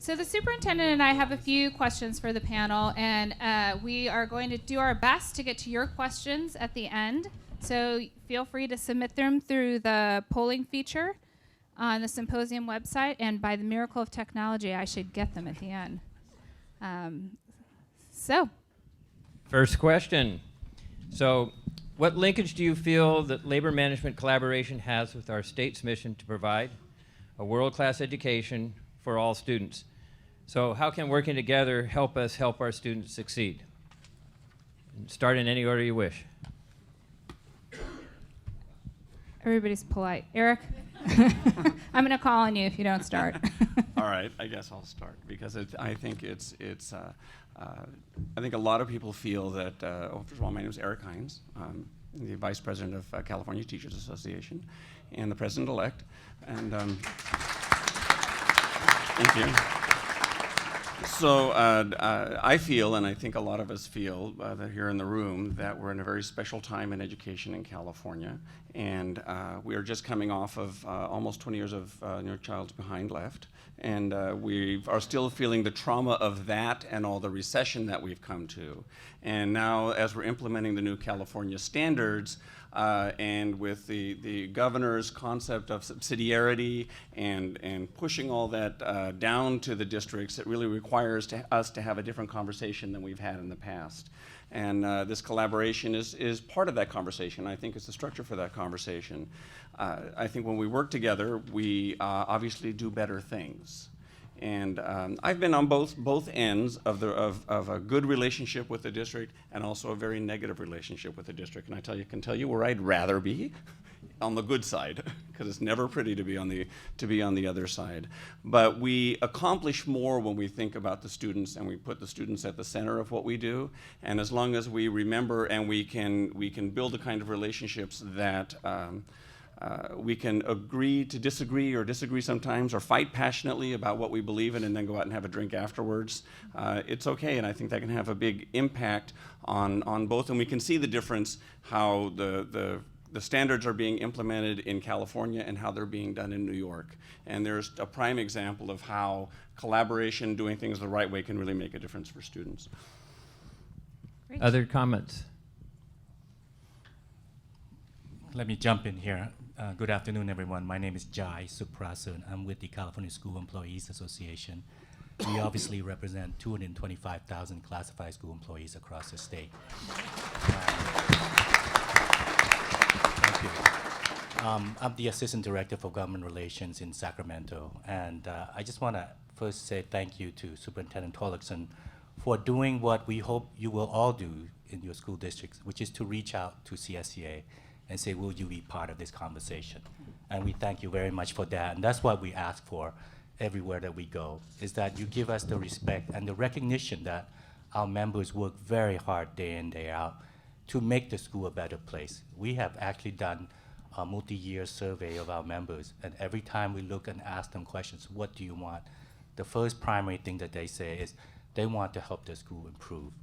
So the superintendent and I have a few questions for the panel, and we are going to do our best to get to your questions at the end. So feel free to submit them through the polling feature on the symposium website, and by the miracle of technology, I should get them at the end. First question. So what linkage do you feel that labor management collaboration has with our state's mission to provide a world-class education for all students? So how can working together help us help our students succeed? Start in any order you wish. Everybody's polite. Eric? I'm going to call on you if you don't start. All right, I guess I'll start because I think I think a lot of people feel that. First of all, my name is Eric Hines. I'm the Vice President of California Teachers Association, and the President-elect. And thank you. So I feel, and I think a lot of us feel that here in the room, that we're in a very special time in education in California. And we are just coming off of almost 20 years of No Child Behind Left. And we are still feeling the trauma of that and all the recession that we've come to. And now, as we're implementing the new California standards, and with the governor's concept of subsidiarity and pushing all that down to the districts, it really requires us to have a different conversation than we've had in the past. And this collaboration is part of that conversation. I think it's the structure for that conversation. I think when we work together, we obviously do better things. And I've been on both ends of a good relationship with the district and also a very negative relationship with the district. And I can tell you where I'd rather be, on the good side, because it's never pretty to be on the other side. But we accomplish more when we think about the students and we put the students at the center of what we do. And as long as we remember and we can build the kind of relationships that we can agree to disagree or disagree sometimes or fight passionately about what we believe in and then go out and have a drink afterwards. It's okay, and I think that can have a big impact on both. And we can see the difference, how the standards are being implemented in California and how they're being done in New York. And there's a prime example of how collaboration, doing things the right way, can really make a difference for students. Great. Other comments? Let me jump in here. Good afternoon, everyone. My name is Jai Suprasun. I'm with the California School Employees Association. We obviously represent 225,000 classified school employees across the state. Thank you. I'm the Assistant Director for Government Relations in Sacramento. And I just want to first say thank you to Superintendent Tollickson for doing what we hope you will all do in your school districts, which is to reach out to CSEA and say, will you be part of this conversation? And we thank you very much for that. And that's what we ask for everywhere that we go, is that you give us the respect and the recognition that our members work very hard day in, day out to make the school a better place. We have actually done a multi-year survey of our members, and every time we look and ask them questions, what do you want? The first primary thing that they say is they want to help their school improve,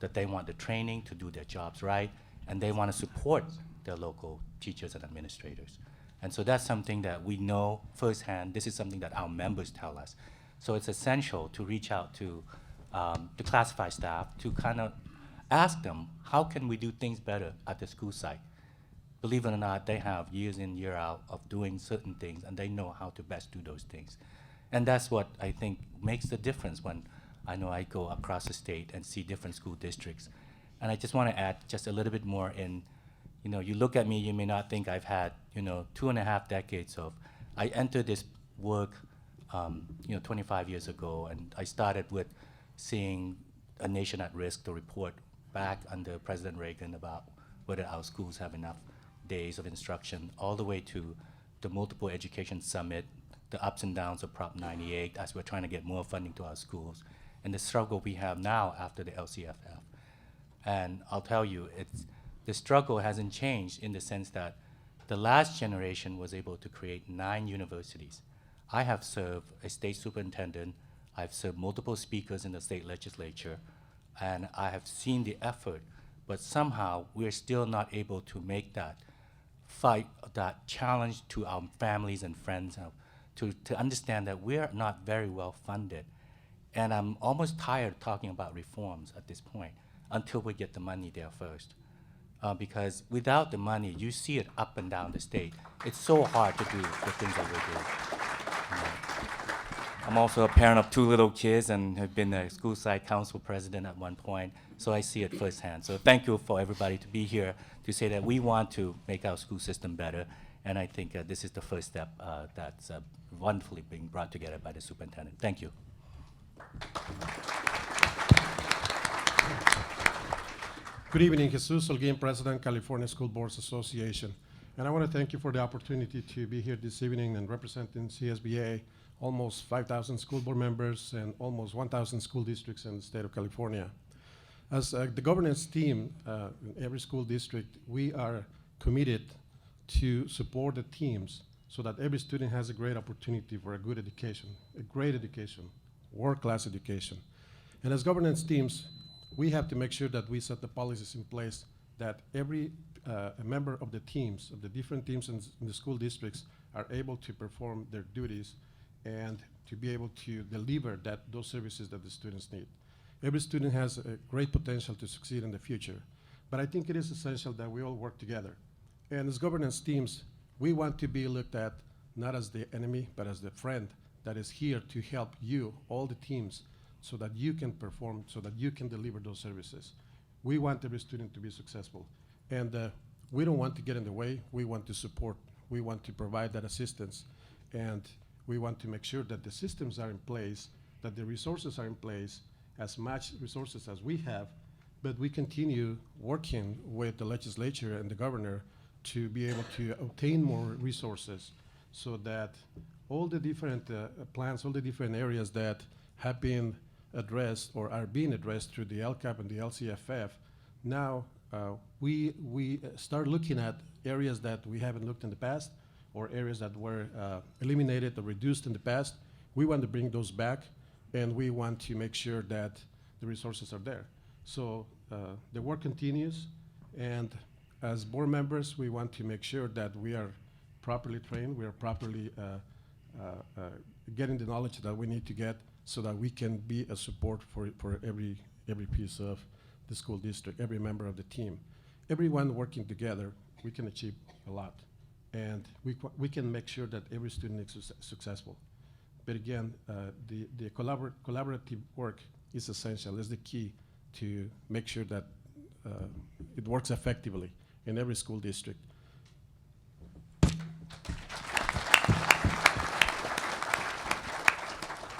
that they want the training to do their jobs right, and they want to support their local teachers and administrators. And so that's something that we know firsthand. This is something that our members tell us. So it's essential to reach out to the classified staff to kind of ask them, how can we do things better at the school site? Believe it or not, they have years in, year out of doing certain things, and they know how to best do those things. And that's what I think makes the difference when I know I go across the state and see different school districts. And I just want to add just a little bit more in, you look at me, you may not think I've had, 2.5 decades of, I entered this work, 25 years ago, and I started with seeing A Nation at Risk, the report back under President Reagan about whether our schools have enough days of instruction, all the way to the Multiple Education Summit, the ups and downs of Prop 98 as we're trying to get more funding to our schools, and the struggle we have now after the LCFF. And I'll tell you, the struggle hasn't changed in the sense that the last generation was able to create 9 universities. I have served a state superintendent, I've served multiple speakers in the state legislature, and I have seen the effort, but somehow we're still not able to make that fight, that challenge to our families and friends, to understand that we're not very well funded. And I'm almost tired of talking about reforms at this point until we get the money there first. Because without the money, you see it up and down the state. It's so hard to do the things that we do. I'm also a parent of 2 little kids and have been a school site council president at one point, so I see it firsthand. So thank you for everybody to be here to say that we want to make our school system better, and I think this is the first step that's wonderfully being brought together by the superintendent. Thank you. Good evening, Jesus Holguin, President, California School Boards Association. And I want to thank you for the opportunity to be here this evening and representing CSBA, almost 5,000 school board members and almost 1,000 school districts in the state of California. As the governance team in every school district, we are committed to support the teams so that every student has a great opportunity for a good education, a great education, world-class education. And as governance teams, we have to make sure that we set the policies in place that every member of the teams, of the different teams in the school districts, are able to perform their duties and to be able to deliver those services that the students need. Every student has a great potential to succeed in the future, but I think it is essential that we all work together. And as governance teams, we want to be looked at not as the enemy, but as the friend that is here to help you, all the teams, so that you can perform, so that you can deliver those services. We want every student to be successful. And we don't want to get in the way. We want to support. We want to provide that assistance. And we want to make sure that the systems are in place, that the resources are in place, as much resources as we have, but we continue working with the legislature and the governor to be able to obtain more resources so that all the different plans, all the different areas that have been addressed or are being addressed through the LCAP and the LCFF, now we start looking at areas that we haven't looked in the past or areas that were eliminated or reduced in the past. We want to bring those back, and we want to make sure that the resources are there. So the work continues, and as board members, we want to make sure that we are properly trained, we are properly getting the knowledge that we need to get so that we can be a support for every piece of the school district, every member of the team. Everyone working together, we can achieve a lot. And we can make sure that every student is successful. But again, the collaborative work is essential, is the key to make sure that it works effectively in every school district.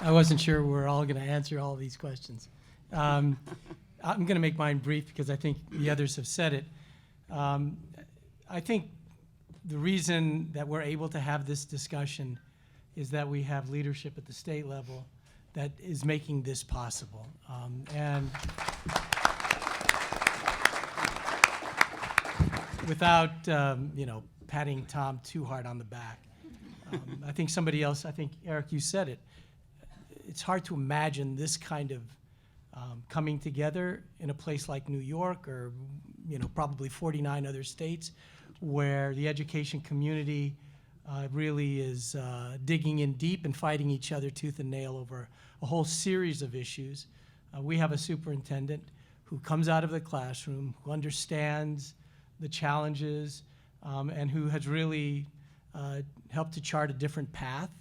I wasn't sure we're all going to answer all these questions. I'm going to make mine brief because I think the others have said it. I think the reason that we're able to have this discussion is that we have leadership at the state level that is making this possible. And without patting Tom too hard on the back, I think somebody else, I think Eric, you said it. It's hard to imagine this kind of coming together in a place like New York or probably 49 other states where the education community really is digging in deep and fighting each other tooth and nail over a whole series of issues. We have a superintendent who comes out of the classroom, who understands the challenges, and who has really helped to chart a different path,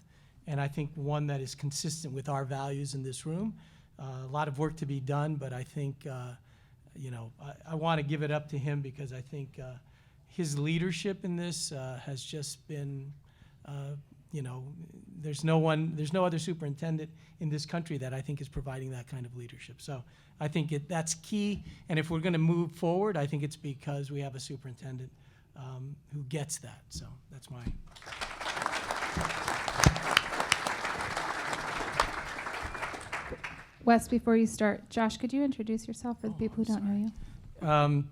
and I think one that is consistent with our values in this room. A lot of work to be done, but I think, I want to give it up to him because I think his leadership in this has just been, there's no other superintendent in this country that I think is providing that kind of leadership. So I think that's key, and if we're going to move forward, I think it's because we have a superintendent who gets that. So that's mine. Wes, before you start, Josh, could you introduce yourself for the people who don't know you?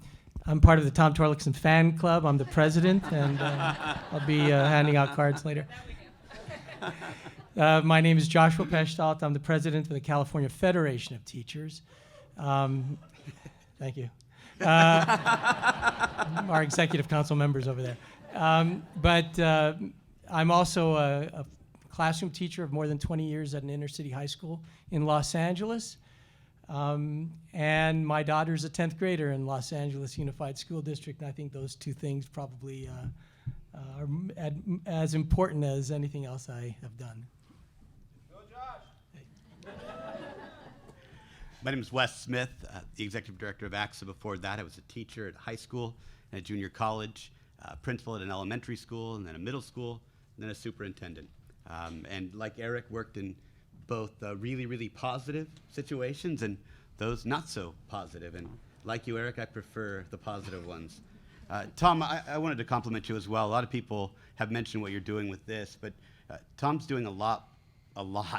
I'm part of the Tom Torlakson fan club. I'm the president, and I'll be handing out cards later. My name is Joshua Peshtault. I'm the president of the California Federation of Teachers. Thank you. Our executive council members over there. But I'm also a classroom teacher of more than 20 years at an inner city high school in Los Angeles. And my daughter's a 10th grader in Los Angeles Unified School District, and I think those two things probably are as important as anything else I have done. My name is Wes Smith, the Executive Director of AXA. Before that, I was a teacher at high school and at junior college, principal at an elementary school, and then a middle school, and then a superintendent. And like Eric, worked in both really, really positive situations and those not so positive. And like you, Eric, I prefer the positive ones. Tom, I wanted to compliment you as well. A lot of people have mentioned what you're doing with this, but Tom's doing a lot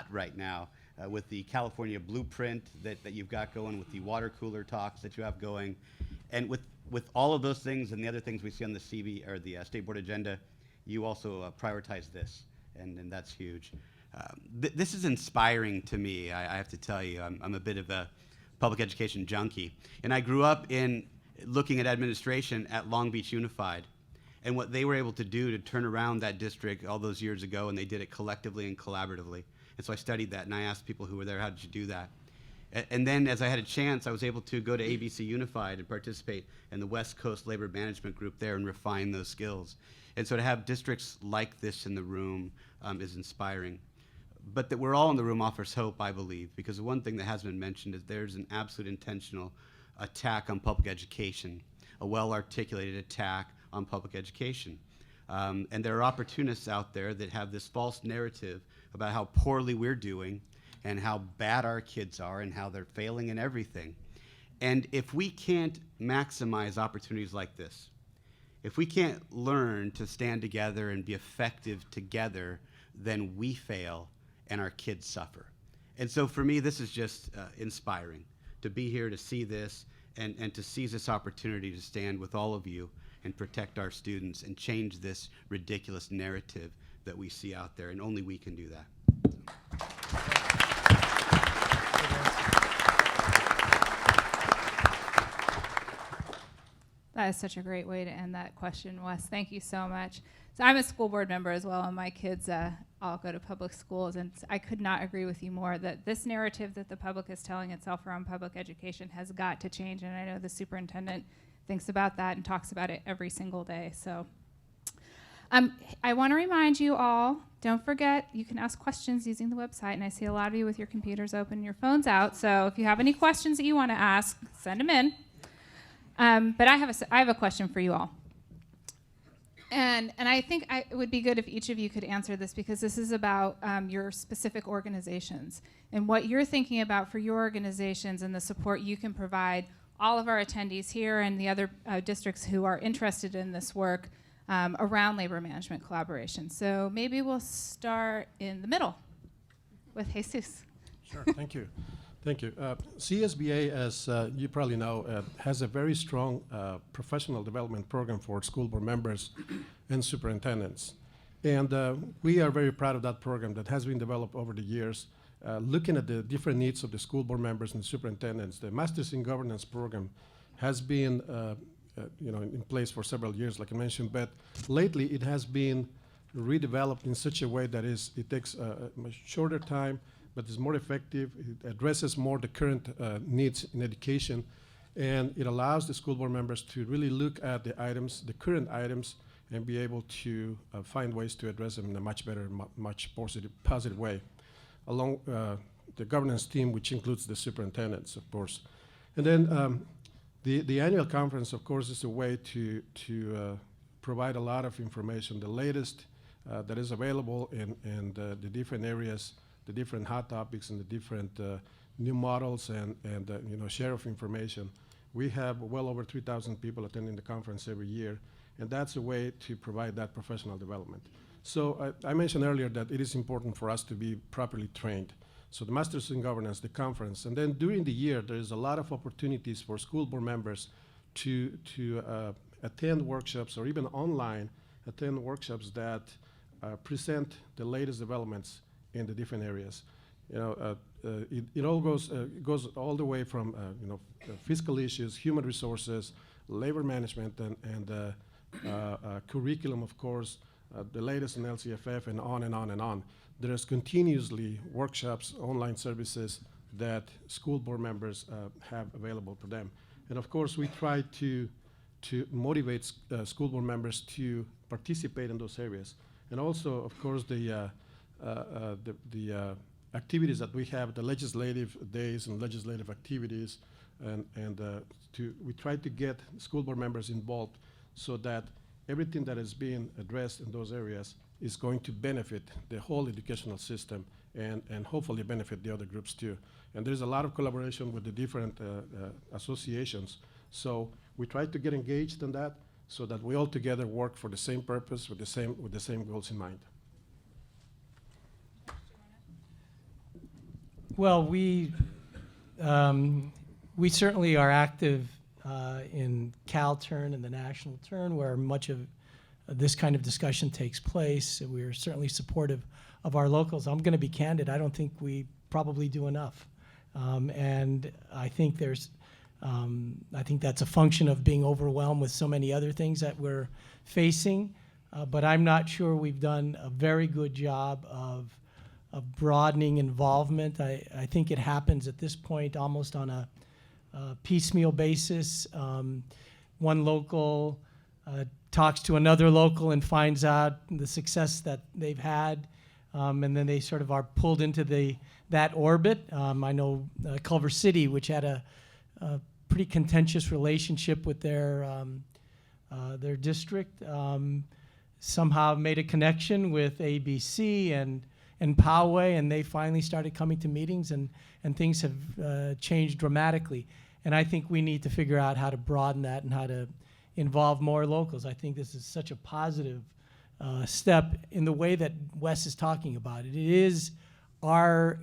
right now. With the California blueprint that you've got going, with the water cooler talks that you have going, and with all of those things and the other things we see on the CB or the State Board agenda, you also prioritize this, and that's huge. This is inspiring to me. I have to tell you, I'm a bit of a public education junkie, and I grew up in looking at administration at Long Beach Unified, and what they were able to do to turn around that district all those years ago, and they did it collectively and collaboratively. And so I studied that, and I asked people who were there, how did you do that? And then as I had a chance, I was able to go to ABC Unified and participate in the West Coast Labor Management Group there and refine those skills. And so to have districts like this in the room is inspiring. But that we're all in the room offers hope, I believe, because the one thing that has been mentioned is there's an absolute intentional attack on public education, a well-articulated attack on public education. And there are opportunists out there that have this false narrative about how poorly we're doing and how bad our kids are and how they're failing in everything. And if we can't maximize opportunities like this, if we can't learn to stand together and be effective together, then we fail and our kids suffer. And so for me, this is just inspiring to be here to see this and to seize this opportunity to stand with all of you and protect our students and change this ridiculous narrative that we see out there, and only we can do that. That is such a great way to end that question, Wes. Thank you so much. So I'm a school board member as well, and my kids all go to public schools, and I could not agree with you more that this narrative that the public is telling itself around public education has got to change, and I know the superintendent thinks about that and talks about it every single day. So I want to remind you all, don't forget, you can ask questions using the website, and I see a lot of you with your computers open and your phones out, so if you have any questions that you want to ask, send them in. But I have a question for you all. And I think it would be good if each of you could answer this, because this is about your specific organizations and what you're thinking about for your organizations and the support you can provide all of our attendees here and the other districts who are interested in this work around labor management collaboration. So maybe we'll start in the middle with Jesus. Sure, thank you. Thank you. CSBA, as you probably know, has a very strong professional development program for school board members and superintendents. And we are very proud of that program that has been developed over the years. Looking at the different needs of the school board members and superintendents, the Masters in Governance program has been in place for several years, like I mentioned, but lately it has been redeveloped in such a way that it takes a much shorter time, but is more effective. It addresses more the current needs in education, and it allows the school board members to really look at the current items, and be able to find ways to address them in a much better, much positive way, along the governance team, which includes the superintendents, of course. And then the annual conference, of course, is a way to provide a lot of information, the latest that is available in the different areas, the different hot topics and the different new models and share of information. We have well over 3,000 people attending the conference every year, and that's a way to provide that professional development. So I mentioned earlier that it is important for us to be properly trained. So the Masters in Governance, the conference, and then during the year, there is a lot of opportunities for school board members to attend workshops, or even online attend workshops that present the latest developments in the different areas. It all goes all the way from fiscal issues, human resources, labor management, and curriculum, of course, the latest in LCFF, and on and on and on. there's continuously workshops, online services that school board members have available for them. And of course, we try to motivate school board members to participate in those areas. And also, of course, the activities that we have, the legislative days and legislative activities, and we try to get school board members involved so that everything that is being addressed in those areas is going to benefit the whole educational system and hopefully benefit the other groups too. And there's a lot of collaboration with the different associations. So we try to get engaged in that so that we all together work for the same purpose with the same goals in mind. Well, we certainly are active in CalTurn and the National Turn, where much of this kind of discussion takes place. We are certainly supportive of our locals. I'm going to be candid. I don't think we probably do enough, and I think I think that's a function of being overwhelmed with so many other things that we're facing. But I'm not sure we've done a very good job of broadening involvement. I think it happens at this point almost on a piecemeal basis. One local talks to another local and finds out the success that they've had, and then they sort of are pulled into that orbit. I know Culver City, which had a pretty contentious relationship with their district, somehow made a connection with ABC and Poway, and they finally started coming to meetings, and things have changed dramatically. And I think we need to figure out how to broaden that and how to involve more locals. I think this is such a positive step in the way that Wes is talking about it. It is our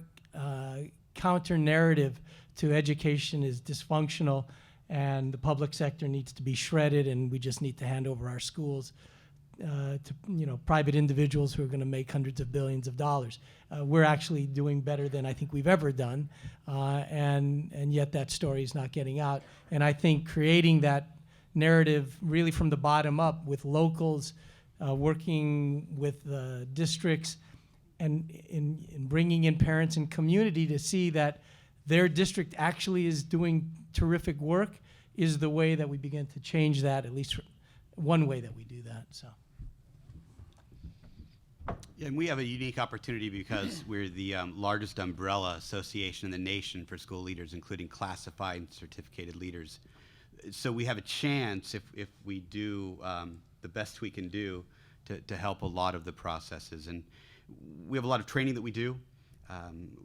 counter narrative to education is dysfunctional, and the public sector needs to be shredded, and we just need to hand over our schools to private individuals who are going to make hundreds of billions of dollars. We're actually doing better than I think we've ever done, and yet that story is not getting out. And I think creating that narrative really from the bottom up with locals working with districts and in bringing in parents and community to see that their district actually is doing terrific work is the way that we begin to change that, at least one way that we do that. So. Yeah, and we have a unique opportunity because we're the largest umbrella association in the nation for school leaders, including classified and certificated leaders. So we have a chance, if we do the best we can do, to help a lot of the processes. And we have a lot of training that we do.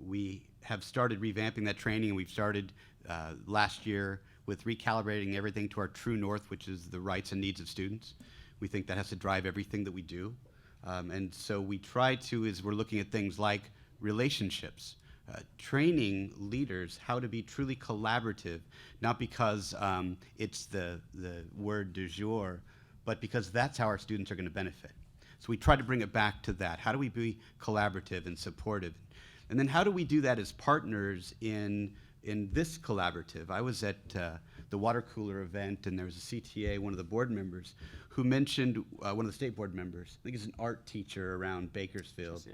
We have started revamping that training, and we've started last year with recalibrating everything to our true north, which is the rights and needs of students. We think that has to drive everything that we do. And so we try to, as we're looking at things like relationships, training leaders how to be truly collaborative, not because it's the word du jour, but because that's how our students are going to benefit. So we try to bring it back to that. How do we be collaborative and supportive? And then how do we do that as partners in this collaborative? I was at the water cooler event, and there was a CTA, one of the board members, who mentioned, one of the state board members, I think he's an art teacher around Bakersfield.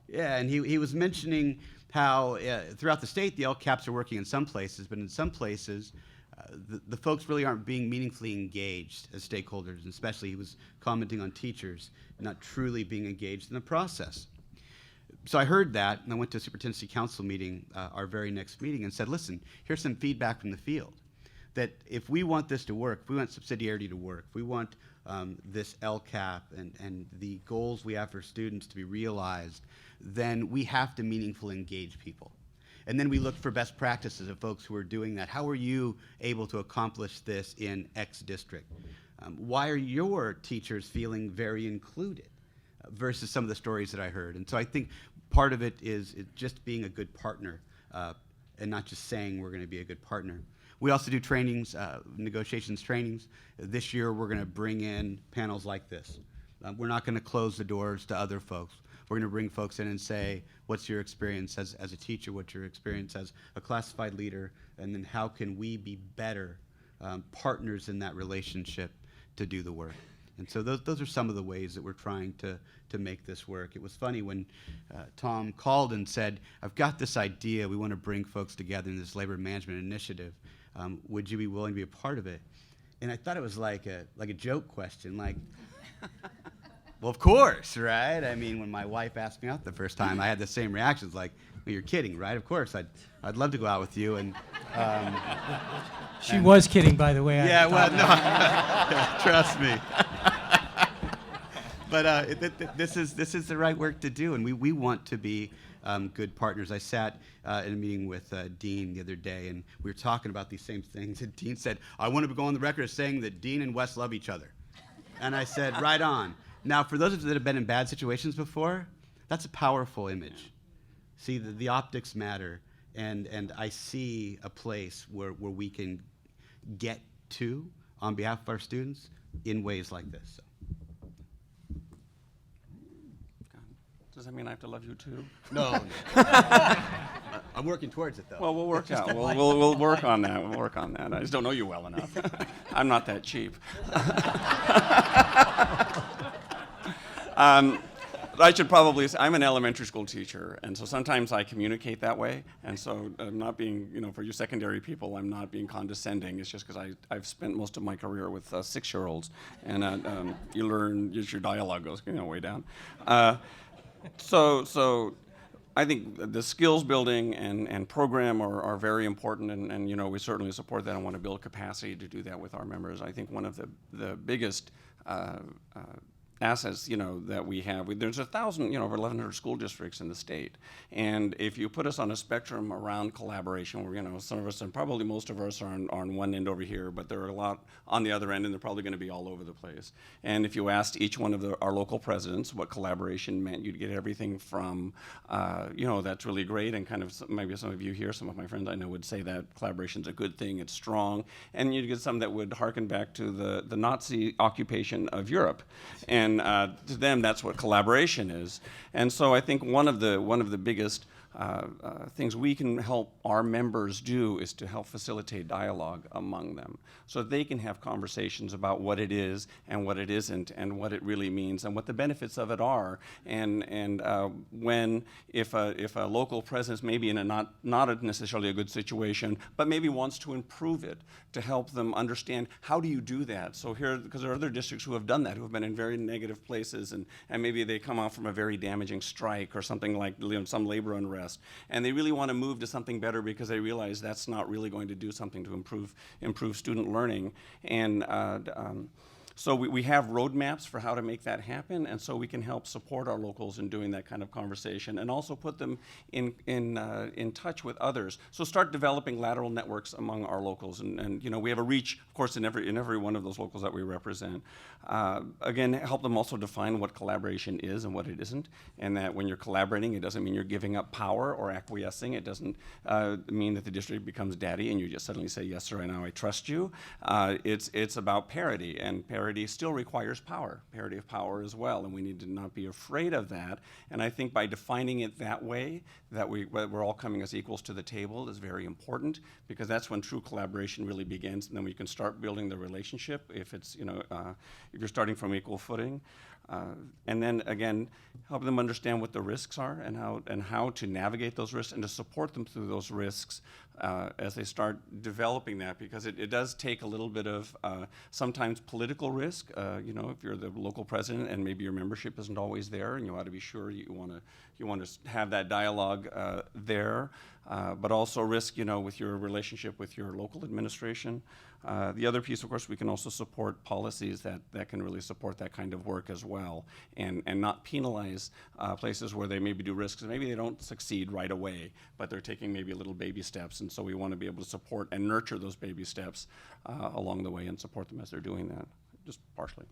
Yeah, and he was mentioning how throughout the state, the LCAPs are working in some places, but in some places, the folks really aren't being meaningfully engaged as stakeholders, and especially he was commenting on teachers not truly being engaged in the process. So I heard that, and I went to a superintendency council meeting, our very next meeting, and said, listen, here's some feedback from the field, that if we want this to work, if we want subsidiarity to work, if we want this LCAP and the goals we have for students to be realized, then we have to meaningfully engage people. And then we look for best practices of folks who are doing that. How are you able to accomplish this in X district? Why are your teachers feeling very included versus some of the stories that I heard? And so I think part of it is just being a good partner and not just saying we're going to be a good partner. We also do trainings, negotiations trainings. This year we're going to bring in panels like this. We're not going to close the doors to other folks. We're going to bring folks in and say, what's your experience as a teacher? What's your experience as a classified leader? And then how can we be better partners in that relationship to do the work? And so those are some of the ways that we're trying to make this work. It was funny when Tom called and said, I've got this idea, we want to bring folks together in this labor management initiative. Would you be willing to be a part of it? And I thought it was like a joke question, like, well, of course, right? I mean, when my wife asked me out the first time, I had the same reactions, like, well, you're kidding, right? Of course, I'd love to go out with you. And She was kidding, by the way. yeah, well, no, trust me. But this is the right work to do, and we want to be good partners. I sat in a meeting with Dean the other day, and we were talking about these same things, and Dean said, I want to go on the record as saying that Dean and Wes love each other. And I said, right on. Now, for those of you that have been in bad situations before, that's a powerful image. See, the optics matter, and I see a place where we can get to on behalf of our students in ways like this. So. Does that mean I have to love you too? No. I'm working towards it, though. Well, we'll work out. We'll work on that. We'll work on that. I just don't know you well enough. I'm not that cheap. I should probably say, I'm an elementary school teacher, and so sometimes I communicate that way, and so I'm not being, for you secondary people, I'm not being condescending. It's just because I've spent most of my career with 6-year-olds, and you learn, just your dialogue goes way down. So I think the skills building and program are very important, and we certainly support that and want to build capacity to do that with our members. I think one of the biggest assets, that we have. There's 1,000, over 1,100 school districts in the state, and if you put us on a spectrum around collaboration, where some of us, and probably most of us, are on one end over here, but there are a lot on the other end, and they're probably going to be all over the place. And if you asked each one of our local presidents what collaboration meant, you'd get everything from, that's really great, and kind of maybe some of you here, some of my friends I know would say that collaboration's a good thing, it's strong, and you'd get some that would harken back to the Nazi occupation of Europe. And to them, that's what collaboration is. And so I think one of the biggest things we can help our members do is to help facilitate dialogue among them, so that they can have conversations about what it is and what it isn't, and what it really means, and what the benefits of it are. And if a local presence maybe in a not necessarily a good situation, but maybe wants to improve it, to help them understand how do you do that. So here, because there are other districts who have done that, who have been in very negative places, and maybe they come out from a very damaging strike or something like some labor unrest, and they really want to move to something better because they realize that's not really going to do something to improve student learning. And so we have roadmaps for how to make that happen, and so we can help support our locals in doing that kind of conversation, and also put them in touch with others. So start developing lateral networks among our locals, and we have a reach, of course, in every one of those locals that we represent. Again, help them also define what collaboration is and what it isn't, and that when you're collaborating, it doesn't mean you're giving up power or acquiescing. It doesn't mean that the district becomes daddy and you just suddenly say, yes, sir, I know I trust you. It's about parity, and parity still requires power, parity of power as well, and we need to not be afraid of that. And I think by defining it that way, that we're all coming as equals to the table is very important, because that's when true collaboration really begins, and then we can start building the relationship if it's, if you're starting from equal footing. And then again, help them understand what the risks are and how to navigate those risks, and to support them through those risks as they start developing that, because it does take a little bit of sometimes political risk. If you're the local president and maybe your membership isn't always there, and you ought to be sure you want to have that dialogue there, but also risk, with your relationship with your local administration. The other piece, of course, we can also support policies that can really support that kind of work as well, and not penalize places where they maybe do risks, and maybe they don't succeed right away, but they're taking maybe little baby steps, and so we want to be able to support and nurture those baby steps along the way, and support them as they're doing that, just partially.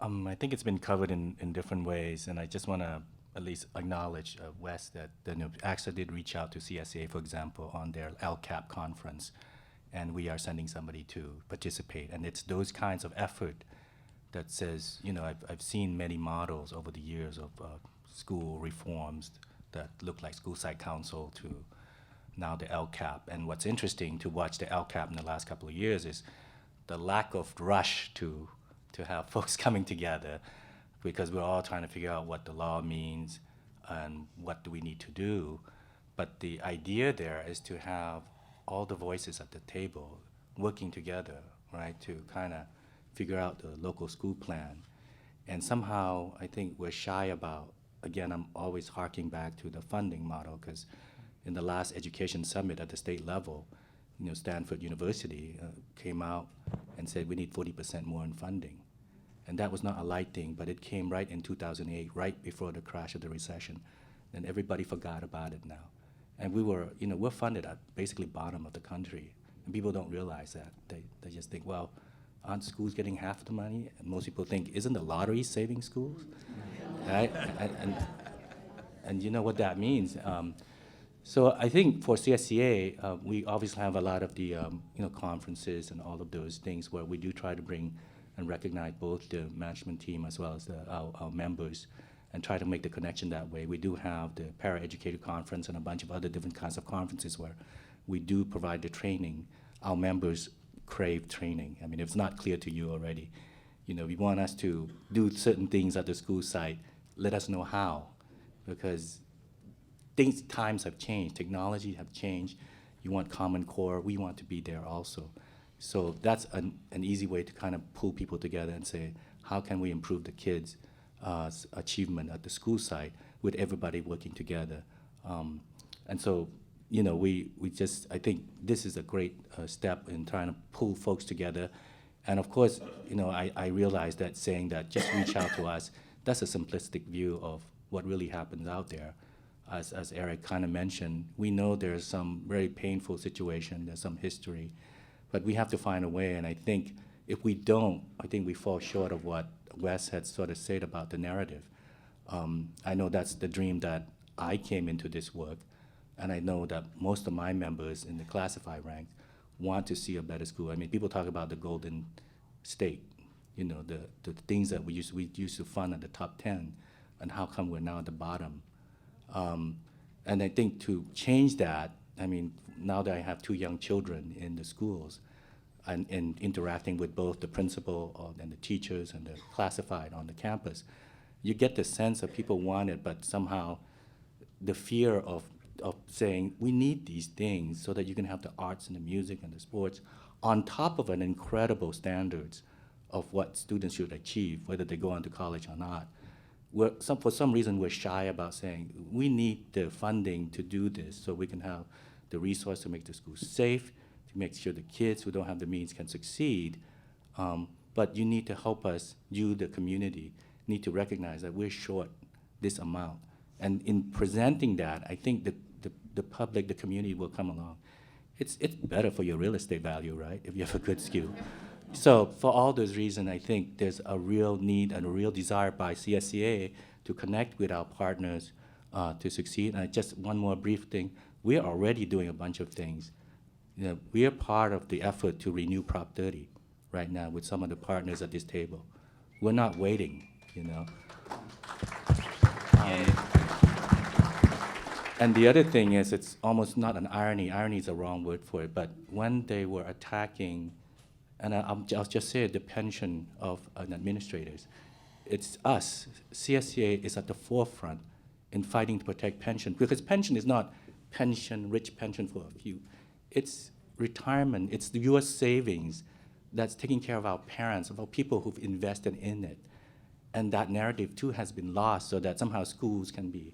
I think it's been covered in different ways, and I just want to at least acknowledge, Wes, that AXA did reach out to CSEA, for example, on their LCAP conference, and we are sending somebody to participate. And it's those kinds of effort that says, I've seen many models over the years of school reforms that look like school site council to now the LCAP. And what's interesting to watch the LCAP in the last couple of years is the lack of rush to have folks coming together, because we're all trying to figure out what the law means and what do we need to do. But the idea there is to have all the voices at the table working together, right, to kind of figure out the local school plan. And somehow I think we're shy about, again, I'm always harking back to the funding model, because in the last education summit at the state level, Stanford University came out and said we need 40% more in funding. And that was not a light thing, but it came right in 2008, right before the crash of the recession. And everybody forgot about it now. And we're funded at basically bottom of the country. And people don't realize that. They just think, well, aren't schools getting half the money? And most people think, isn't the lottery saving schools? Right? And you know what that means. So I think for CSCA, we obviously have a lot of the conferences and all of those things where we do try to bring and recognize both the management team as well as our members, and try to make the connection that way. We do have the Para-Educator Conference and a bunch of other different kinds of conferences where we do provide the training. Our members crave training. I mean, if it's not clear to you already, we want us to do certain things at the school site, let us know how, because times have changed, technology have changed. You want Common Core, we want to be there also. So that's an easy way to kind of pull people together and say, how can we improve the kids' achievement at the school site with everybody working together? And so, we just, I think this is a great step in trying to pull folks together. And of course, I realize that saying that just reach out to us, that's a simplistic view of what really happens out there. As Eric kind of mentioned, we know there's some very painful situation, there's some history, but we have to find a way. And I think if we don't, I think we fall short of what Wes had sort of said about the narrative. I know that's the dream that I came into this work, and I know that most of my members in the classified ranks want to see a better school. I mean, people talk about the Golden State, the things that we used to fund at the top 10, and how come we're now at the bottom. And I think to change that, I mean, now that I have 2 young children in the schools and interacting with both the principal and the teachers and the classified on the campus, you get the sense that people want it, but somehow the fear of saying, we need these things so that you can have the arts and the music and the sports on top of an incredible standards of what students should achieve, whether they go on to college or not. For some reason, we're shy about saying, we need the funding to do this so we can have the resource to make the schools safe, to make sure the kids who don't have the means can succeed. But you need to help us, you, the community, need to recognize that we're short this amount. And in presenting that, I think the public, the community will come along. It's better for your real estate value, right, if you have a good skill. So for all those reasons, I think there's a real need and a real desire by CSCA to connect with our partners to succeed. And just one more brief thing, we're already doing a bunch of things. We are part of the effort to renew Prop 30 right now with some of the partners at this table. We're not waiting, And the other thing is, it's almost not an irony. Irony is the wrong word for it. But when they were attacking, and I'll just say it, the pension of administrators, it's us. CSCA is at the forefront in fighting to protect pension, because pension is not pension, rich pension for a few. It's retirement. It's the U.S. savings that's taking care of our parents, of our people who've invested in it. And that narrative, too, has been lost, so that somehow schools can be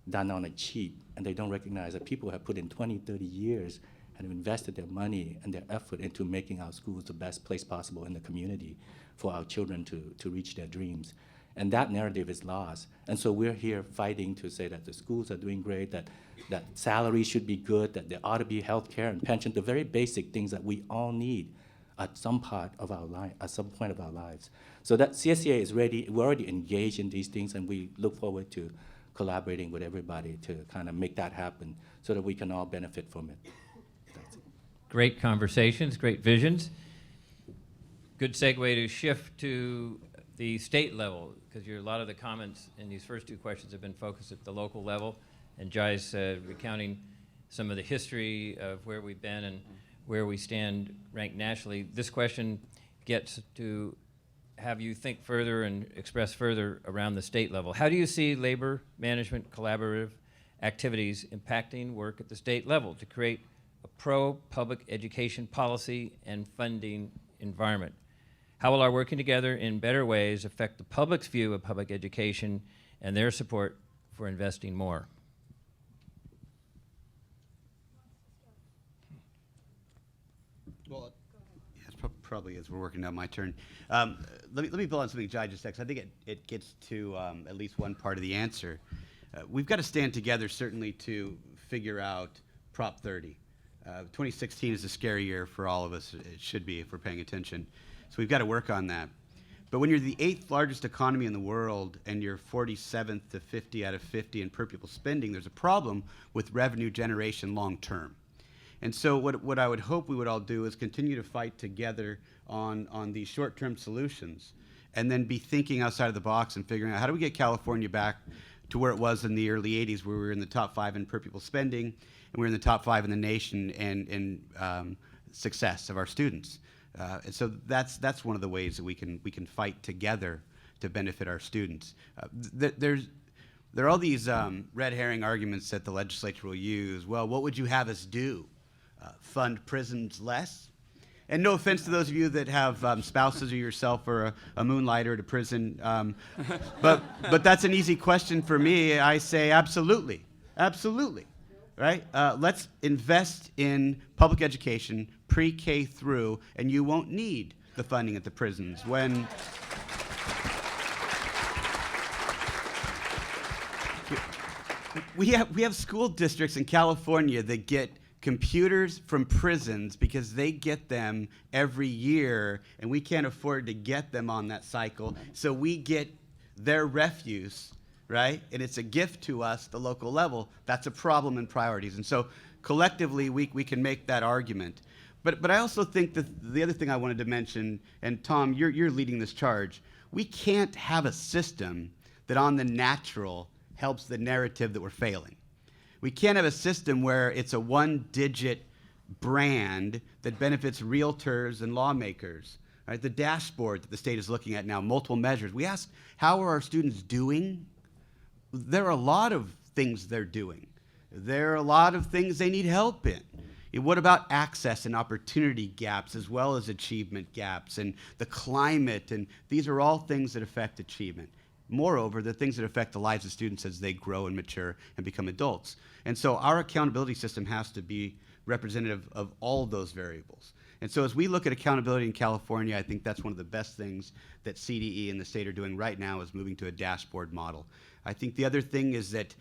done on a cheap, and they don't recognize that people have put in 20, 30 years and have invested their money and their effort into making our schools the best place possible in the community for our children to reach their dreams. And that narrative is lost. And so we're here fighting to say that the schools are doing great, that salaries should be good, that there ought to be health care and pension, the very basic things that we all need at some part of our life, at some point of our lives. So that CSCA is ready. We're already engaged in these things, and we look forward to collaborating with everybody to kind of make that happen so that we can all benefit from it. That's it. Great conversations, great visions. Good segue to shift to the state level, because a lot of the comments in these first 2 questions have been focused at the local level, and Jai's recounting some of the history of where we've been. And where we stand ranked nationally, this question gets to have you think further and express further around the state level. How do you see labor management collaborative activities impacting work at the state level to create a pro-public education policy and funding environment? How will our working together in better ways affect the public's view of public education and their support for investing more? Well, yes, probably as we're working down my turn. Let me build on something Jai just said, 'cause I think it gets to at least one part of the answer. We've got to stand together, certainly, to figure out Prop 30. 2016 is a scary year for all of us. It should be if we're paying attention. So we've got to work on that. But when you're the 8th largest economy in the world and you're 47th to 50 out of 50 in per pupil spending, there's a problem with revenue generation long term. And so what I would hope we would all do is continue to fight together on these short-term solutions, and then be thinking outside of the box and figuring out how do we get California back to where it was in the early 80s, where we were in the top 5 in per pupil spending, and we were in the top 5 in the nation in success of our students. And so that's one of the ways that we can fight together to benefit our students. There are all these red herring arguments that the legislature will use. Well, what would you have us do? Fund prisons less? And no offense to those of you that have spouses or yourself or a moonlighter at a prison, but that's an easy question for me. I say absolutely, absolutely, right? Let's invest in public education, pre-K through, and you won't need the funding at the prisons. When we have school districts in California that get computers from prisons because they get them every year, and we can't afford to get them on that cycle. So we get their refuse, right? And it's a gift to us, the local level. That's a problem in priorities. And so collectively, we can make that argument. But I also think that the other thing I wanted to mention, and Tom, you're leading this charge, we can't have a system that on the natural helps the narrative that we're failing. We can't have a system where it's a one-digit brand that benefits realtors and lawmakers. Right? The dashboard that the state is looking at now, multiple measures. We ask, how are our students doing? There are a lot of things they're doing. There are a lot of things they need help in. What about access and opportunity gaps as well as achievement gaps and the climate? And these are all things that affect achievement. Moreover, the things that affect the lives of students as they grow and mature and become adults. And so our accountability system has to be representative of all of those variables. And so as we look at accountability in California, I think that's one of the best things that CDE and the state are doing right now is moving to a dashboard model. I think the other thing is that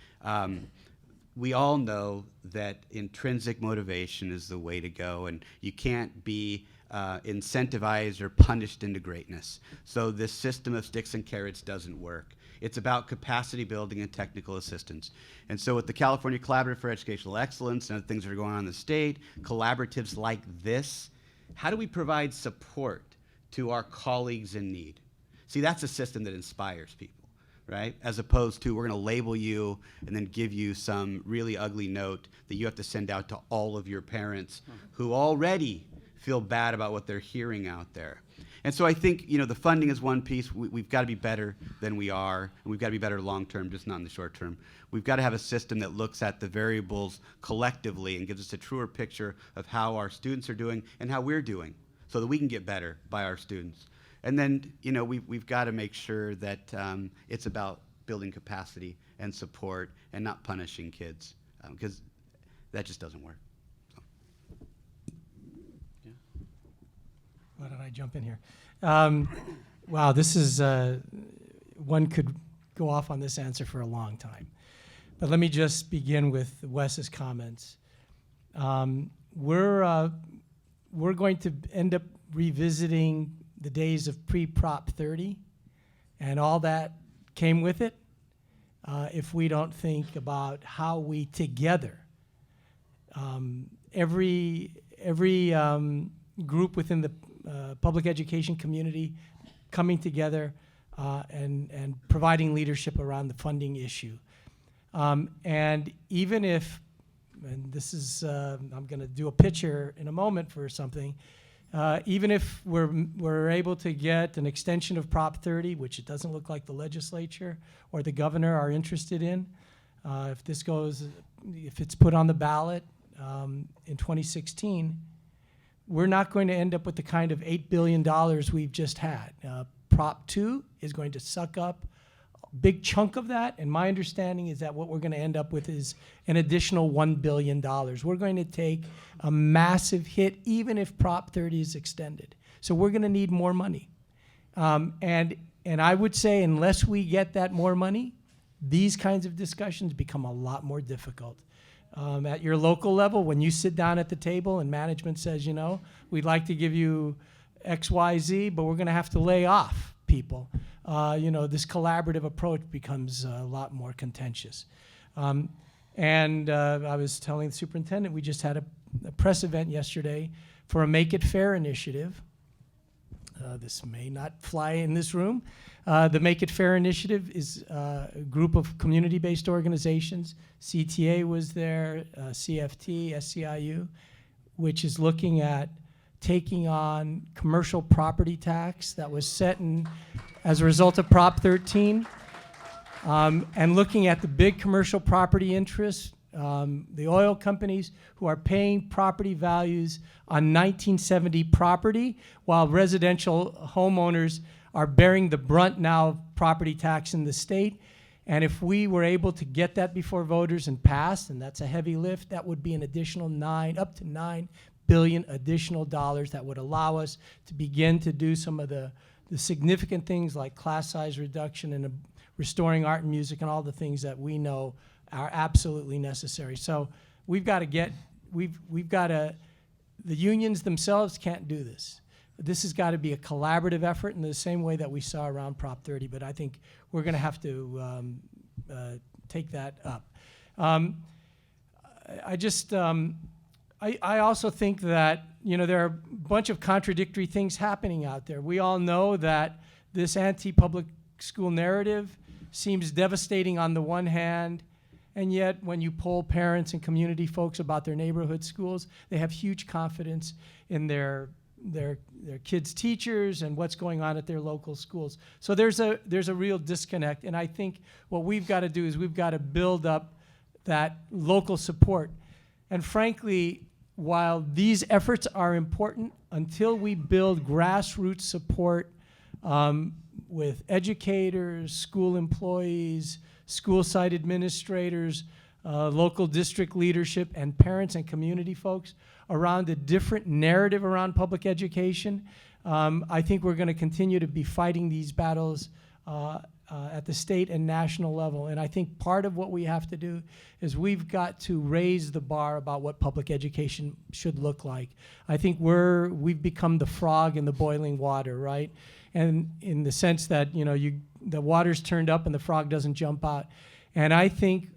we all know that intrinsic motivation is the way to go, and you can't be incentivized or punished into greatness. So this system of sticks and carrots doesn't work. It's about capacity building and technical assistance. And so with the California Collaborative for Educational Excellence and other things that are going on in the state, collaboratives like this, how do we provide support to our colleagues in need? See, that's a system that inspires people, right? As opposed to we're going to label you and then give you some really ugly note that you have to send out to all of your parents who already feel bad about what they're hearing out there. And so I think, the funding is one piece. We've got to be better than we are, and we've got to be better long term, just not in the short term. We've got to have a system that looks at the variables collectively and gives us a truer picture of how our students are doing and how we're doing so that we can get better by our students. And then, we've got to make sure that it's about building capacity and support and not punishing kids, because that just doesn't work. Why don't I jump in here? Wow, this is, one could go off on this answer for a long time. But let me just begin with Wes's comments. We're going to end up revisiting the days of pre-Prop 30 and all that came with it if we don't think about how we together, every group within the public education community coming together and providing leadership around the funding issue. And even if and this is, I'm going to do a pitch here in a moment for something. Even if we're able to get an extension of Prop 30, which it doesn't look like the legislature or the governor are interested in, if it's put on the ballot in 2016, we're not going to end up with the kind of $8 billion we've just had. Prop 2 is going to suck up a big chunk of that, and my understanding is that what we're going to end up with is an additional $1 billion. We're going to take a massive hit even if Prop 30 is extended. So we're going to need more money. And I would say unless we get that more money, these kinds of discussions become a lot more difficult. At your local level, when you sit down at the table and management says, you know, we'd like to give you X, Y, Z, but we're going to have to lay off people. You know, this collaborative approach becomes a lot more contentious. I was telling the superintendent, we just had a press event yesterday for a Make It Fair initiative. This may not fly in this room. The Make It Fair initiative is a group of community-based organizations. CTA was there, CFT, SCIU, which is looking at taking on commercial property tax that was set in as a result of Prop 13, and looking at the big commercial property interests, the oil companies who are paying property values on 1970 property, while residential homeowners are bearing the brunt now of property tax in the state. And if we were able to get that before voters and pass, and that's a heavy lift, that would be an additional up to $9 billion additional dollars that would allow us to begin to do some of the significant things like class size reduction and restoring art and music and all the things that we know are absolutely necessary. So we've got to the unions themselves can't do this. This has got to be a collaborative effort in the same way that we saw around Prop 30, but I think we're going to have to take that up. I also think that, you know, there are a bunch of contradictory things happening out there. We all know that this anti-public school narrative seems devastating on the one hand, and yet when you poll parents and community folks about their neighborhood schools, they have huge confidence in their kids' teachers and what's going on at their local schools. So there's a real disconnect, and I think what we've got to do is we've got to build up that local support. And frankly, while these efforts are important, until we build grassroots support with educators, school employees, school site administrators, local district leadership, and parents and community folks around a different narrative around public education, I think we're going to continue to be fighting these battles at the state and national level. And I think part of what we have to do is we've got to raise the bar about what public education should look like. I think we've become the frog in the boiling water, right? And in the sense that, you know, the water's turned up and the frog doesn't jump out. And I think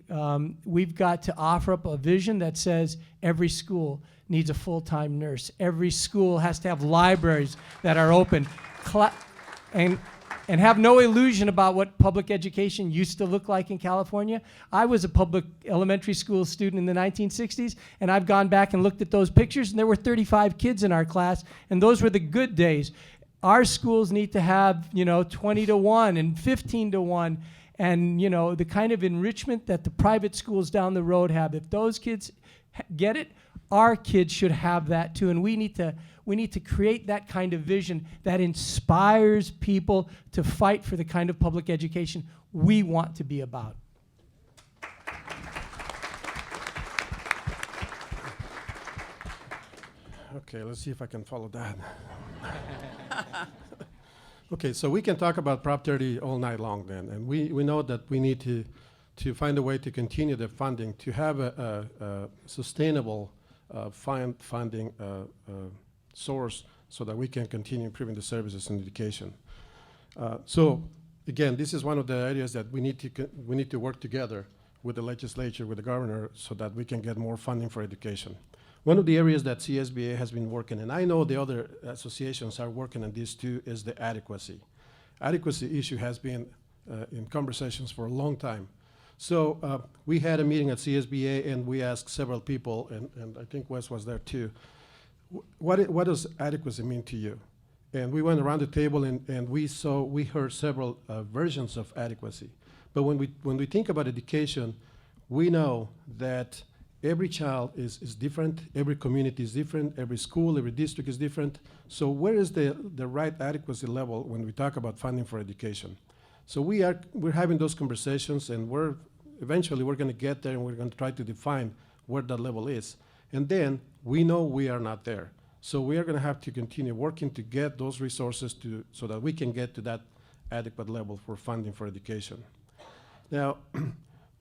we've got to offer up a vision that says every school needs a full-time nurse. Every school has to have libraries that are open. And have no illusion about what public education used to look like in California. I was a public elementary school student in the 1960s, and I've gone back and looked at those pictures, and there were 35 kids in our class, and those were the good days. Our schools need to have, you know, 20 to 1 and 15 to 1, and, you know, the kind of enrichment that the private schools down the road have. If those kids get it, our kids should have that too, and we need to create that kind of vision that inspires people to fight for the kind of public education we want to be about. Okay, let's see if I can follow that. Okay, so we can talk about Prop 30 all night long then, and we know that we need to find a way to continue the funding, to have a sustainable funding source so that we can continue improving the services in education. So again, this is one of the areas that we need to work together with the legislature, with the governor, so that we can get more funding for education. One of the areas that CSBA has been working, and I know the other associations are working on this too, is the adequacy. Adequacy issue has been in conversations for a long time. So we had a meeting at CSBA, and we asked several people, and I think Wes was there too. What does adequacy mean to you? And we went around the table, and we heard several versions of adequacy. But when we think about education, we know that every child is different, every community is different, every school, every district is different. So where is the right adequacy level when we talk about funding for education? So we're having those conversations, and eventually we're going to get there, and we're going to try to define where that level is. And then we know we are not there. So we are going to have to continue working to get those resources so that we can get to that adequate level for funding for education. Now,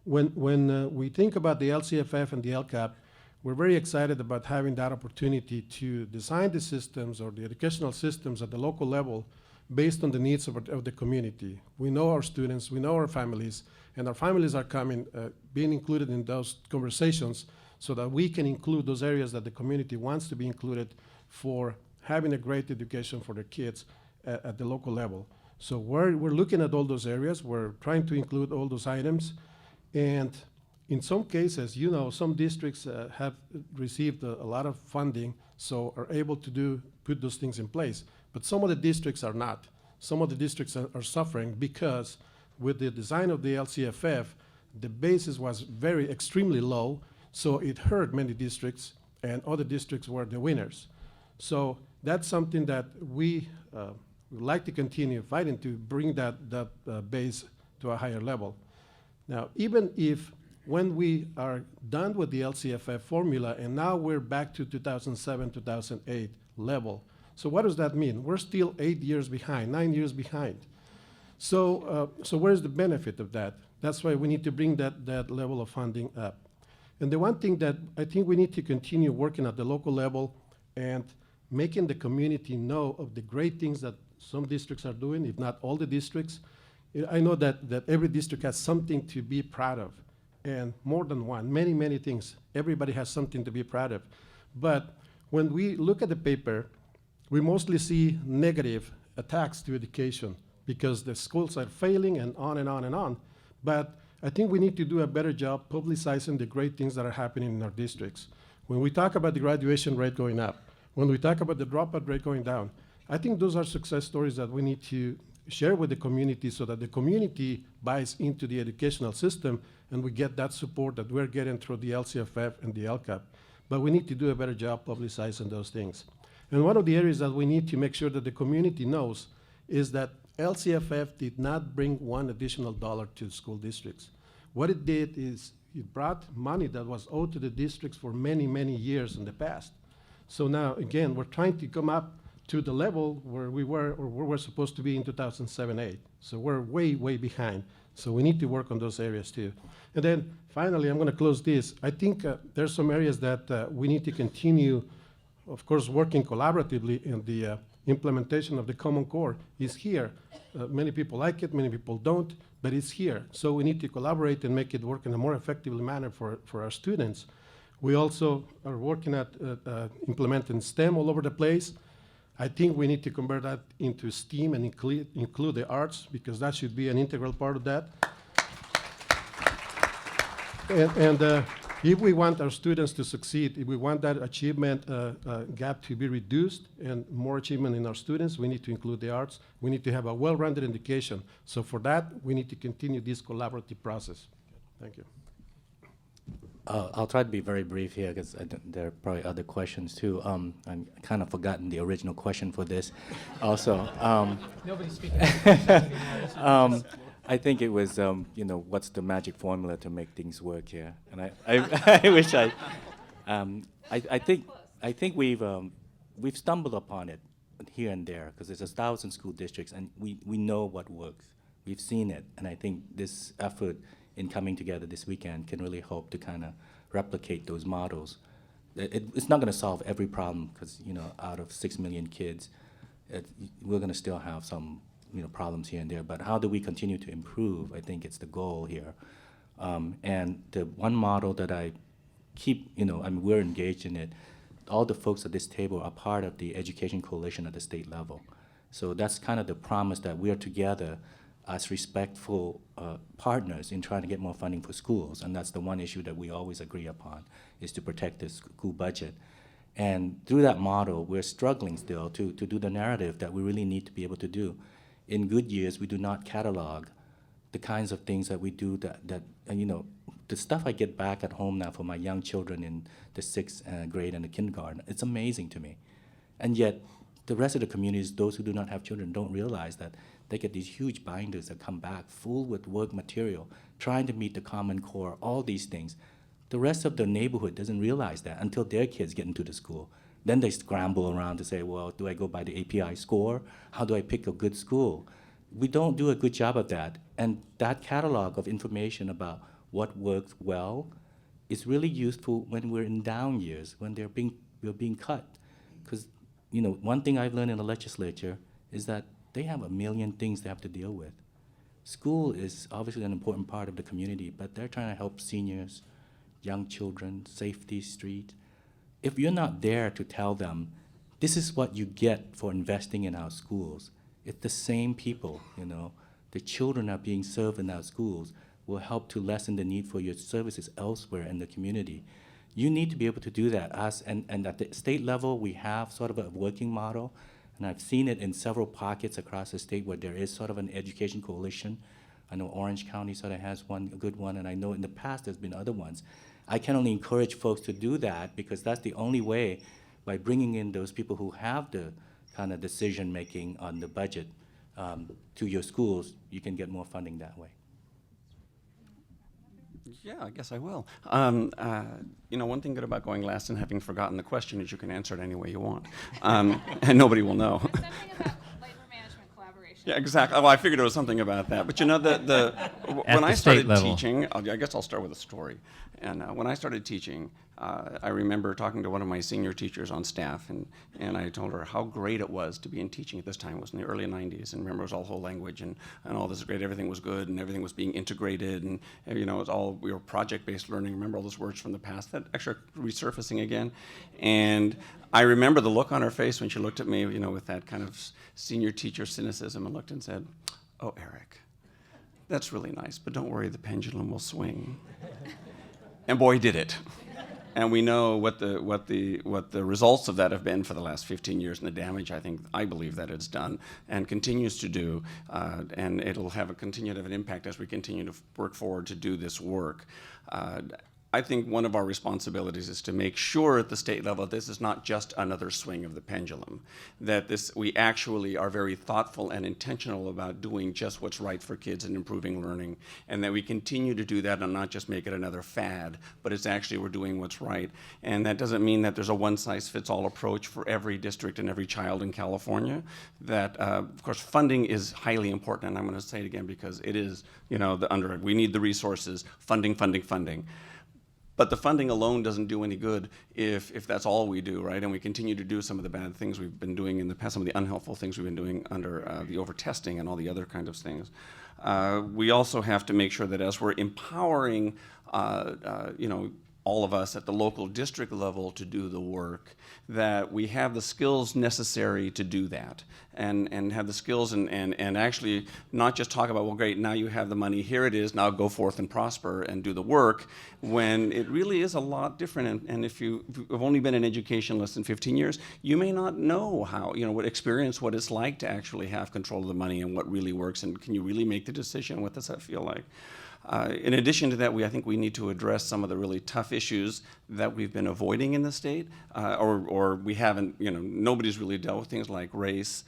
when we think about the LCFF and the LCAP, we're very excited about having that opportunity to design the systems or the educational systems at the local level based on the needs of the community. We know our students, we know our families, and our families are being included in those conversations so that we can include those areas that the community wants to be included for having a great education for their kids at the local level. So we're looking at all those areas, we're trying to include all those items, and in some cases, some districts have received a lot of funding, so are able to put those things in place. But some of the districts are not. Some of the districts are suffering because with the design of the LCFF, the basis was extremely low, so it hurt many districts, and other districts were the winners. So that's something that we would like to continue fighting to bring that base to a higher level. Now, even if when we are done with the LCFF formula and now we're back to 2007, 2008 level, so what does that mean? We're still 8 years behind, 9 years behind. So where's the benefit of that? That's why we need to bring that level of funding up. And the one thing that I think we need to continue working at the local level and making the community know of the great things that some districts are doing, if not all the districts. I know that every district has something to be proud of, and more than one, many, many things. Everybody has something to be proud of. But when we look at the paper, we mostly see negative attacks to education because the schools are failing and on and on and on. But I think we need to do a better job publicizing the great things that are happening in our districts. When we talk about the graduation rate going up, when we talk about the dropout rate going down, I think those are success stories that we need to share with the community so that the community buys into the educational system and we get that support that we're getting through the LCFF and the LCAP. But we need to do a better job publicizing those things. And one of the areas that we need to make sure that the community knows is that LCFF did not bring one additional dollar to school districts. What it did is it brought money that was owed to the districts for many, many years in the past. So now, again, we're trying to come up to the level where we were or where we're supposed to be in 2007-8. So we're way, way behind. So we need to work on those areas too. And then finally, I'm going to close this. I think there's some areas that we need to continue, of course, working collaboratively in the implementation of the Common Core is here. Many people like it, many people don't, but it's here. So we need to collaborate and make it work in a more effective manner for our students. We also are working at implementing STEM all over the place. I think we need to convert that into STEAM and include the arts because that should be an integral part of that. And if we want our students to succeed, if we want that achievement gap to be reduced and more achievement in our students, we need to include the arts. We need to have a well-rounded education. So for that, we need to continue this collaborative process. Thank you. I'll try to be very brief here because there are probably other questions too. I'm kind of forgotten the original question for this also. Nobody's speaking anymore. I think it was, what's the magic formula to make things work here? And I wish I think we've stumbled upon it here and there because there's 1,000 school districts and we know what works. We've seen it, and I think this effort in coming together this weekend can really hope to kind of replicate those models. It's not going to solve every problem because, out of 6 million kids, we're going to still have some problems here and there, but how do we continue to improve? I think it's the goal here. And the one model that I keep, we're engaged in it. All the folks at this table are part of the education coalition at the state level. So that's kind of the promise that we're together as respectful partners in trying to get more funding for schools. And that's the one issue that we always agree upon, is to protect the school budget. And through that model, we're struggling still to do the narrative that we really need to be able to do. In good years, we do not catalog the kinds of things that we do and you know, the stuff I get back at home now for my young children in the 6th grade and the kindergarten, it's amazing to me. And yet, the rest of the communities, those who do not have children, don't realize that they get these huge binders that come back full with work material, trying to meet the Common Core, all these things. The rest of the neighborhood doesn't realize that until their kids get into the school. Then they scramble around to say, well, do I go by the API score? How do I pick a good school? We don't do a good job of that. And that catalog of information about what works well is really useful when we're in down years, when we're being cut. Because, you know, one thing I've learned in the legislature is that they have a million things they have to deal with. School is obviously an important part of the community, but they're trying to help seniors, young children, safety, street. If you're not there to tell them, this is what you get for investing in our schools, it's the same people, you know, the children are being served in our schools will help to lessen the need for your services elsewhere in the community. You need to be able to do that. And at the state level, we have sort of a working model, and I've seen it in several pockets across the state where there is sort of an education coalition. I know Orange County sort of has one, a good one, and I know in the past there's been other ones. I can only encourage folks to do that because that's the only way, by bringing in those people who have the kind of decision-making on the budget to your schools, you can get more funding that way. Yeah, I guess I will. You know, one thing good about going last and having forgotten the question is you can answer it any way you want, and nobody will know. Something about labor management collaboration. Yeah, exactly. Well, I figured it was something about that. But you know, when I started teaching, I guess I'll start with a story. And when I started teaching, I remember talking to one of my senior teachers on staff, and I told her how great it was to be in teaching at this time. It was in the early 90s, and remember, it was all whole language, and all this great, everything was good, and everything was being integrated, and you know, it was all, we were project-based learning. Remember all those words from the past that actually are resurfacing again? And I remember the look on her face when she looked at me, you know, with that kind of senior teacher cynicism, and looked and said, "Oh, Eric, that's really nice, but don't worry, the pendulum will swing." And boy, did it. And we know what the results of that have been for the last 15 years, and the damage I believe that it's done and continues to do, and it'll continue to have an impact as we continue to work forward to do this work. I think one of our responsibilities is to make sure at the state level this is not just another swing of the pendulum, that we actually are very thoughtful and intentional about doing just what's right for kids and improving learning, and that we continue to do that and not just make it another fad, but it's actually we're doing what's right. And that doesn't mean that there's a one-size-fits-all approach for every district and every child in California. That, of course, funding is highly important, and I'm going to say it again because it is, you know, we need the resources, funding. But the funding alone doesn't do any good if that's all we do, right? And we continue to do some of the bad things we've been doing in the past, some of the unhelpful things we've been doing under the over-testing and all the other kinds of things. We also have to make sure that as we're empowering, you know, all of us at the local district level to do the work, that we have the skills necessary to do that, and have the skills and actually not just talk about, well, great, now you have the money, here it is, now go forth and prosper and do the work, when it really is a lot different. And if you've only been in education less than 15 years, you may not know how, you know, what it's like to actually have control of the money and what really works, and can you really make the decision, what does that feel like? In addition to that, I think we need to address some of the really tough issues that we've been avoiding in the state, or we haven't, you know, nobody's really dealt with things like race,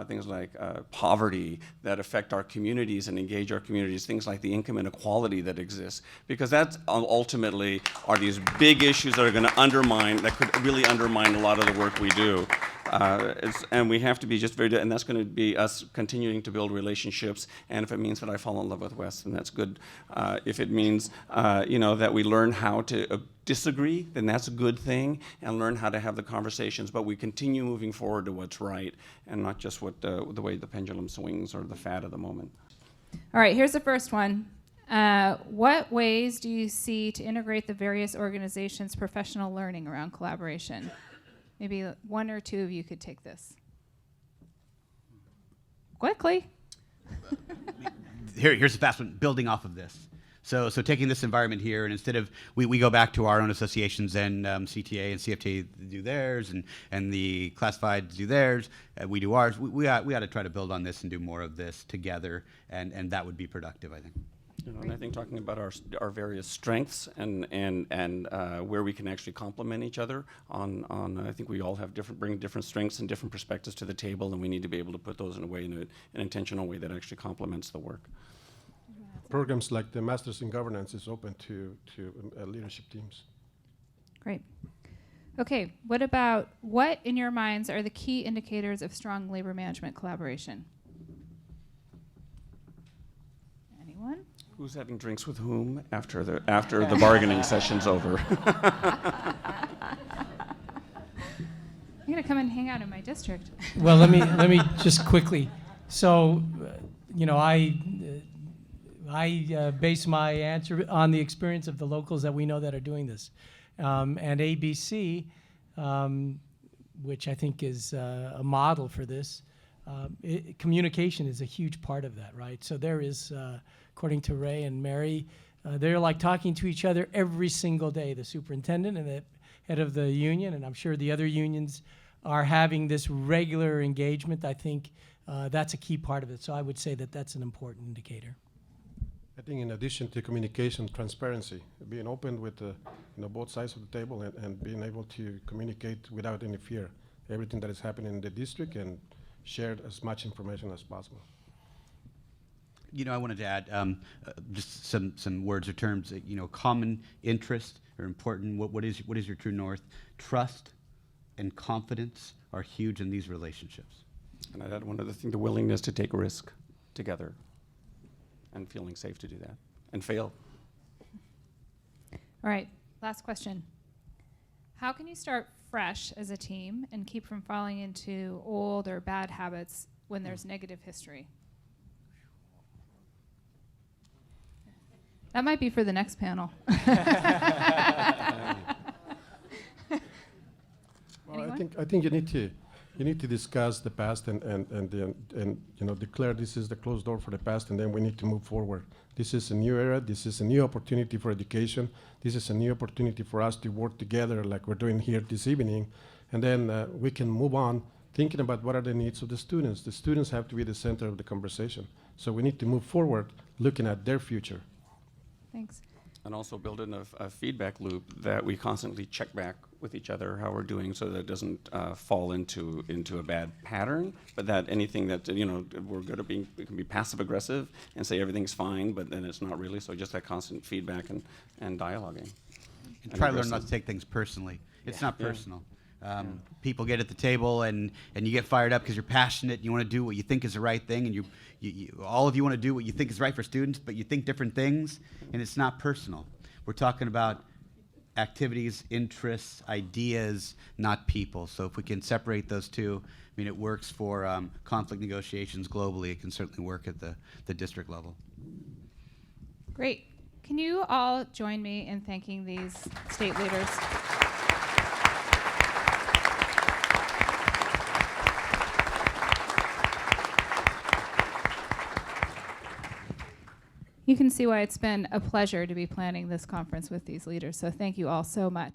things like poverty that affect our communities and engage our communities, things like the income inequality that exists, because that's ultimately are these big issues that are going to that could really undermine a lot of the work we do. And we have to be just and that's going to be us continuing to build relationships, and if it means that I fall in love with Wes, then that's good. If it means, you know, that we learn how to disagree, then that's a good thing, and learn how to have the conversations, but we continue moving forward to what's right, and not just what the way the pendulum swings or the fad of the moment. All right, here's the first one. What ways do you see to integrate the various organizations' professional learning around collaboration? Maybe one or two of you could take this. Quickly. here's a fast one, building off of this. So taking this environment here, and instead of, we go back to our own associations, and CTA and CFTA do theirs, and the classifieds do theirs, we do ours. We ought to try to build on this and do more of this together, and that would be productive, I think. You know, and I think talking about our various strengths and where we can actually complement each other I think we all have bring different strengths and different perspectives to the table, and we need to be able to put those in an intentional way that actually complements the work. Programs like the Masters in Governance is open to leadership teams. Great. Okay, what in your minds are the key indicators of strong labor management collaboration? Anyone? Who's having drinks with whom after the bargaining session's over? You're gonna come and hang out in my district. Well, let me just quickly. So, I base my answer on the experience of the locals that we know that are doing this. And ABC, which I think is a model for this, communication is a huge part of that, right? So there is, according to Ray and Mary, they're like talking to each other every single day, the superintendent and the head of the union, and I'm sure the other unions are having this regular engagement. I think that's a key part of it. So I would say that that's an important indicator. I think in addition to communication, transparency, being open with both sides of the table and being able to communicate without any fear, everything that is happening in the district, and share as much information as possible. I wanted to add just some words or terms. Common interests are important. What is your true north? Trust and confidence are huge in these relationships. And I'd add one other thing: the willingness to take risk together, and feeling safe to do that, and fail. All right, last question. How can you start fresh as a team and keep from falling into old or bad habits when there's negative history? That might be for the next panel. Well, I think you need to discuss the past and declare this is the closed door for the past, and then we need to move forward. This is a new era. This is a new opportunity for education. This is a new opportunity for us to work together like we're doing here this evening, and then we can move on thinking about what are the needs of the students. The students have to be the center of the conversation. So we need to move forward looking at their future. Thanks. And also build in a feedback loop that we constantly check back with each other how we're doing, so that it doesn't fall into a bad pattern, but that anything that we're good at being, we can be passive aggressive and say everything's fine, but then it's not really. So just that constant feedback and dialoguing. And try to learn not to take things personally. It's not personal. People get at the table and you get fired up because you're passionate and you want to do what you think is the right thing, and you all of you want to do what you think is right for students, but you think different things, and it's not personal. We're talking about activities, interests, ideas, not people. So if we can separate those two, it works for conflict negotiations globally. It can certainly work at the district level. Great. Can you all join me in thanking these state leaders? You can see why it's been a pleasure to be planning this conference with these leaders. So thank you all so much.